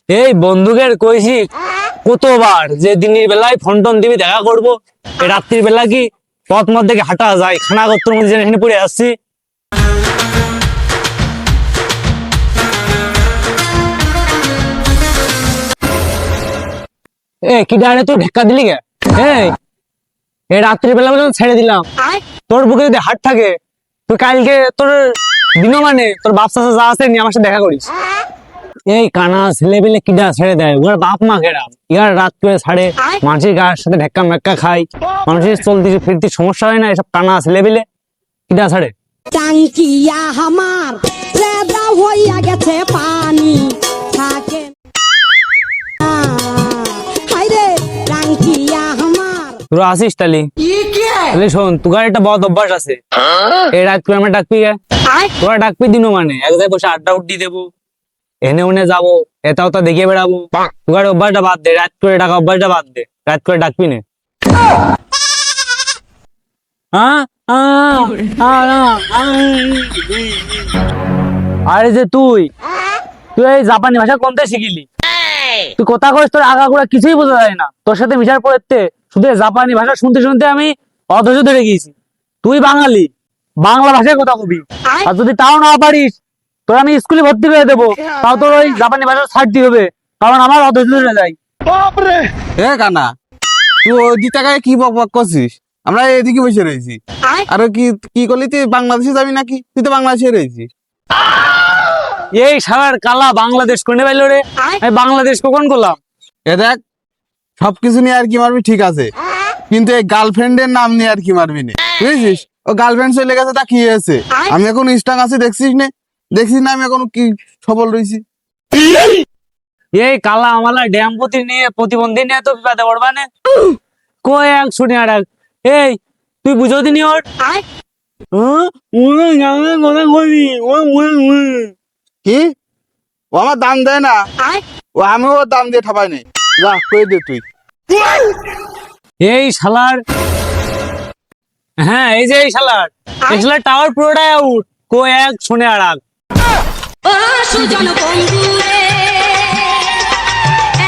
এই বন্ধুকের কইছি কতবার যে দিনের বেলায় ফোন টোন দিবি দেখা করবো, এই রাত্রির বেলা কি পথ মধ্যে হাঁটা যায়, খানা করতে মধ্যে এখানে পড়ে আসছি। কি ডানে তুই ঢেক্কা দিলি কে? এই রাত্রির বেলা ছেড়ে দিলাম, তোর বুকে যদি হাট থাকে তুই কালকে তোর দিন মানে তোর বাপ চাচা যা আছে নিয়ে আমার সাথে দেখা করিস। এই কানা ছেলে পেলে কিডা ছেড়ে দেয়, ওর বাপ মা কেরা ইয়ার রাত করে ছাড়ে, মানুষের গায়ের সাথে ঢেক্কা মেক্কা খায়, মানুষের চলতে ফিরতে সমস্যা হয় না, এসব কানা ছেলে পেলে কিডা ছাড়ে। টাঙ্কিয়া আমার রেদা হইয়া গেছে পানি থাকে হাইরে টাঙ্কিয়া আমার। তোরা আসিস তালি শোন, তোর একটা বদ অভ্যাস আছে, এই রাত করে আমরা ডাকবি গে, তোরা ডাকবি দিনও মানে এক জায়গায় বসে আড্ডা উড্ডি দেবো, এনে ওনে যাবো, এটাও তা দেখিয়ে বেড়াবো। তোর অভ্যাসটা বাদ দে, রাত করে ডাকা অভ্যাসটা বাদ দে, রাত করে ডাকবি না। আরে যে তুই তুই এই জাপানি ভাষা কোনটা শিখিলি? তুই কথা কইস, তোর আগাগোড়া কিছুই বোঝা যায় না, তোর সাথে মিশার পড়তে শুধু জাপানি ভাষা শুনতে শুনতে আমি অধৈর্য ধরে গিয়েছি। তুই বাঙালি, বাংলা ভাষায় কথা কবি, আর যদি তাও না পারিস তোর আমি স্কুলে ভর্তি করে দেবো, তাও তোর ওই জাপানি ভাষা ছাড়তে হবে, কারণ আমার অধৈর্য ধরে যায়। এ কানা, তুই ওই টাকায় কি বক বক করছিস? আমরা এদিকে বসে রয়েছি, আর কি কি করলি? তুই বাংলাদেশে যাবি নাকি? তুই তো বাংলাদেশে রয়েছিস। এই সারার কালা বাংলাদেশ কোনে পাইলো রে? আমি বাংলাদেশ কখন করলাম? এ দেখ, সবকিছু নিয়ে আর কি মারবি ঠিক আছে, কিন্তু এই গার্লফ্রেন্ডের নাম নিয়ে আর কি মারবি না, বুঝেছিস? ও গার্লফ্রেন্ড চলে গেছে, তা কি হয়েছে? আমি এখন স্ট্রং আছি, দেখছিস না আমি এখন কি সবল রয়েছি। এই কালা আমালা ড্যাম প্রতিবন্ধী নিয়ে তো বিপদে পড়বা না, কই এক শুনে আর এক। এই তুই বুঝো দিনি ওর কি ও আমার দাম দেয় না? ও আমিও ওর দাম দিয়ে ঠাপাই নেই, যা কই দে তুই। এই শালার, হ্যাঁ এই যে এই শালার টাওয়ার পুরোটাই আউট, কই এক শুনে আর এক। ও সুজন বন্ধু রে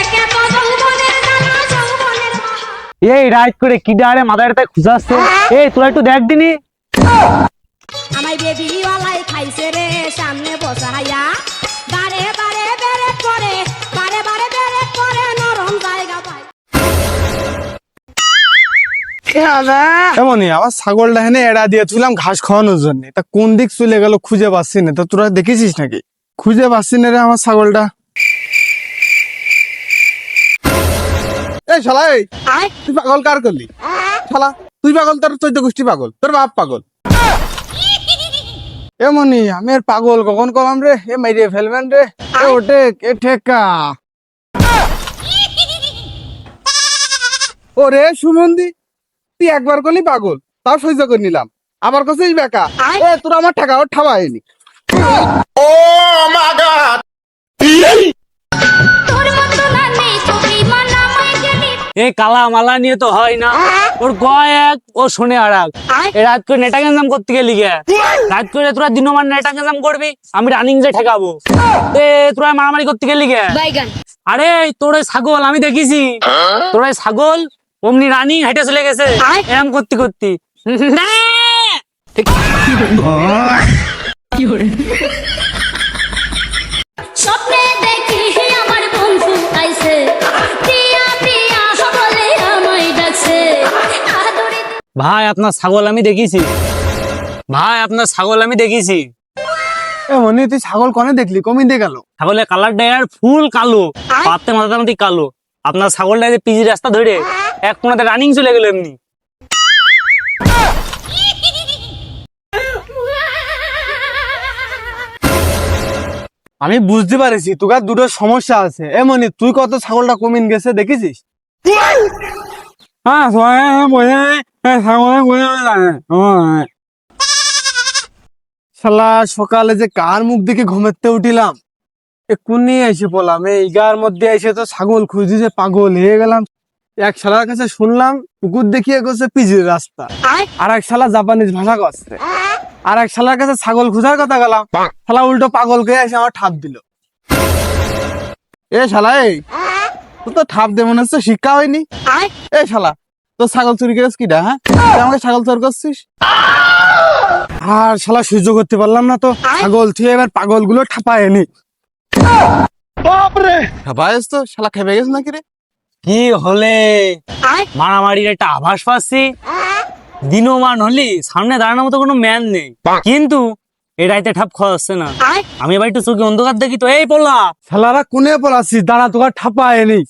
একে তো যৌবনের দানা যৌবনের এই রাইট করে কি ডারে মাথাটা খুঁজাচ্ছে, এই তোরা একটু দেখ দিনি। আমায় বেবি ওয়ালাই খাইছে রে সামনে বসাইয়া, বারে বারে বেরে করে বারে বারে বেরে করে নরম জায়গা পাই। এমনই আমার ছাগলটা হেনে এড়া দিয়ে তুইলাম ঘাস খাওয়ানোর জন্য, তা কোন দিক চলে গেল খুঁজে পাচ্ছি না। তা তোরা দেখেছিস নাকি? খুঁজে পাচ্ছি না রে আমার ছাগলটা। এই শালা, এই তুই পাগল কার করলি? শালা তুই পাগল, তোর 14 গোষ্ঠী পাগল, তোর বাপ পাগল। এমনই আমি আর পাগল কখন কলাম রে? এ মাইরে ফেলবেন রে, এ ওঠে এ ঠেকা। ওরে সুমন্দি, তুই একবার করলি পাগল, তাও সহ্য করে নিলাম, আবার কাছেই বেকা। এ তোরা আমার টাকা ওর ঠাবাইনি। তোর মতো না নেই ছবি মানামাই গেলি এই কালা মালা নিয়ে তো হয় না, ওর গয় এক ও শুনে আর এক। এই রাত করে নেটা গেঞ্জাম করতে গেলি গে, রাত করে তোরা দিনমান নেটা গেঞ্জাম করবি, আমি রানিং যে ঠেকাবো, তোরা মারামারি করতে গেলি গে। আরে তোর ওই ছাগল আমি দেখেছি, তোর ওই ছাগল অমনি রানিং হেঁটে চলে গেছে এরম করতে করতে। স্বপ্নে দেখি আমার বন্ধু আইছে প্রিয়া প্রিয়া বলে আমায় ডাকছে আদরে। ভাই আপনার ছাগল আমি দেখেছি, ভাই আপনার ছাগল আমি দেখেছি। এমনই তুই ছাগল কনে দেখলি? কমিতে গেল ছাগলের কালারটা আর ফুল কালো, পাতে মাথাটামাটি কালো। আপনার ছাগলটা যে পিজি রাস্তা ধরে এক কোনাতে রানিং চলে গেল এমনি। আমি বুঝতে পারিছি তোর দুটো সমস্যা আছে। এমনই তুই কত ছাগলটা কমিন গেছে দেখেছিস? শালা সকালে যে কার মুখ দেখে ঘুমাতে উঠিলাম, এক্ষুনি এসে পড়লাম এই গার মধ্যে এসে তো ছাগল খুঁজি যে পাগল হয়ে গেলাম। এক শালার কাছে শুনলাম কুকুর দেখিয়ে গেছে পিজির রাস্তা, আর এক শালা জাপানিজ ভাষা করছে, আর এক শালার কাছে ছাগল খুঁজার কথা গেলাম, শালা উল্টো পাগল খেয়ে এসে আমার ঠাপ দিল। এ শালা এই তোর তো ঠাপ দে মনে হচ্ছে শিক্ষা হয়নি। এ শালা তোর ছাগল চুরি করেছিস কিডা? হ্যাঁ, তুই আমাকে ছাগল চোর করছিস। আর শালা সহ্য করতে পারলাম না তো, ছাগল তুই এবার পাগল গুলো ঠাপায় নি। বাপরে ঠাপাইস তো, শালা খেপে গেছ নাকি রে? কি হলে মারামারির একটা আভাস পাচ্ছি, দিনমান হলি সামনে দাঁড়ানোর মতো কোনো ম্যান নেই, কিন্তু এই রাইতে ঠাপ খাওয়া হচ্ছে না। আমি এবার একটু চোখে অন্ধকার দেখি তো, এই পড়লা শালারা কোনে পলাচ্ছিস, দাঁড়া তোকে ঠাপায় নি।